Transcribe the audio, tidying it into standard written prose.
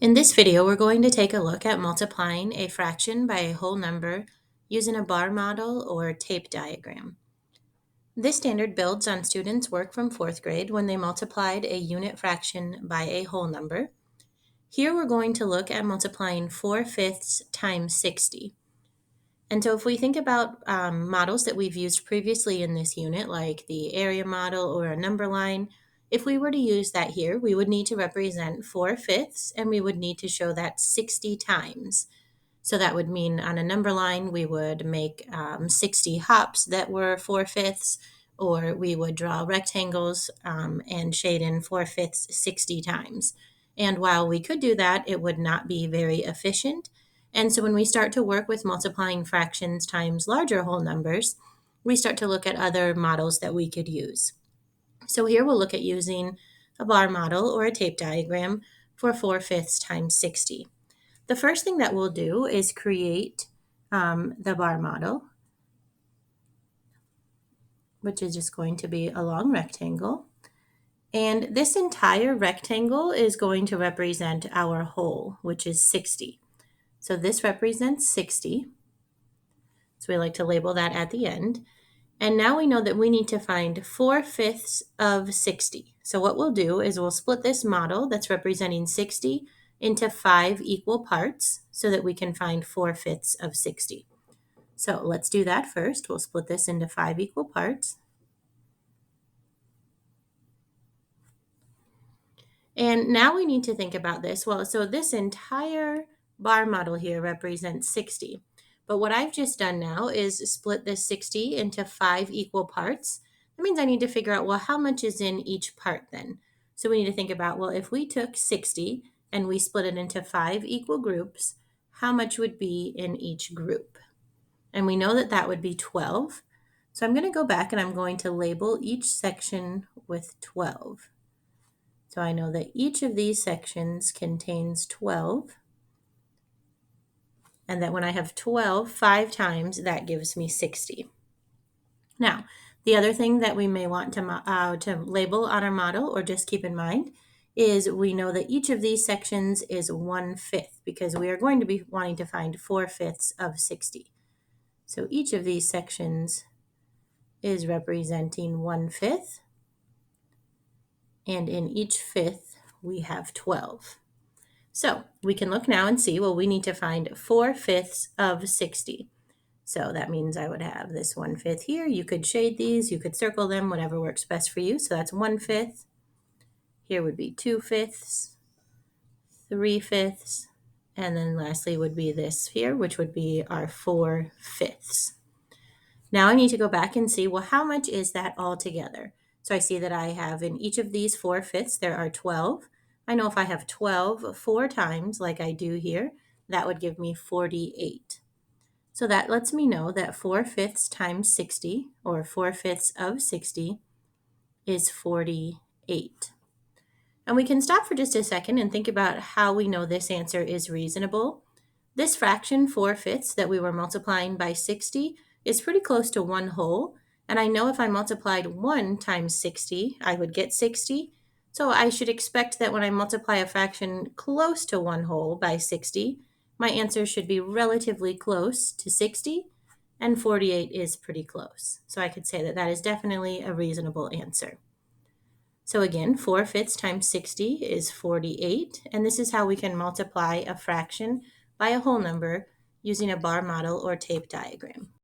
In this video, we're going to take a look at multiplying a fraction by a whole number using a bar model or tape diagram. This standard builds on students' work from fourth grade when they multiplied a unit fraction by a whole number. Here we're going to look at multiplying 4/5 times 60. And so if we think about models that we've used previously in this unit, like the area model or a number line, if we were to use that here, we would need to represent 4/5 and we would need to show that 60 times. So that would mean on a number line, we would make 60 hops that were 4/5, or we would draw rectangles and shade in 4/5 60 times. And while we could do that, it would not be very efficient. And so when we start to work with multiplying fractions times larger whole numbers, we start to look at other models that we could use. So here we'll look at using a bar model or a tape diagram for 4/5 times 60. The first thing that we'll do is create the bar model, which is just going to be a long rectangle. And this entire rectangle is going to represent our whole, which is 60. So this represents 60. So we like to label that at the end. And now we know that we need to find 4/5 of 60. So what we'll do is we'll split this model that's representing 60 into 5 equal parts so that we can find 4/5 of 60. So let's do that first. We'll split this into 5 equal parts. And now we need to think about this. Well, so this entire bar model here represents 60. But what I've just done now is split this 60 into 5 equal parts. That means I need to figure out, well, how much is in each part then? So we need to think about, well, if we took 60 and we split it into 5 equal groups, how much would be in each group? And we know that that would be 12. So I'm going to go back and I'm going to label each section with 12. So I know that each of these sections contains 12, and that when I have 12 5 times, that gives me 60. Now, the other thing that we may want to label on our model or just keep in mind is we know that each of these sections is 1/5 because we are going to be wanting to find 4/5 of 60. So each of these sections is representing 1/5, and in each fifth we have 12. So we can look now and see, well, we need to find 4/5 of 60. So that means I would have this 1/5 here. You could shade these, you could circle them, whatever works best for you. So that's 1/5. Here would be 2/5, 3/5, and then lastly would be this here, which would be our 4/5. Now I need to go back and see, well, how much is that all together? So I see that I have in each of these 4/5, there are 12. I know if I have 12 4 times, like I do here, that would give me 48. So that lets me know that 4/5 times 60, or 4/5 of 60, is 48. And we can stop for just a second and think about how we know this answer is reasonable. This fraction, 4/5, that we were multiplying by 60 is pretty close to 1 whole. And I know if I multiplied 1 times 60, I would get 60. So I should expect that when I multiply a fraction close to 1 whole by 60, my answer should be relatively close to 60, and 48 is pretty close. So I could say that that is definitely a reasonable answer. So again, 4/5 times 60 is 48, and this is how we can multiply a fraction by a whole number using a bar model or tape diagram.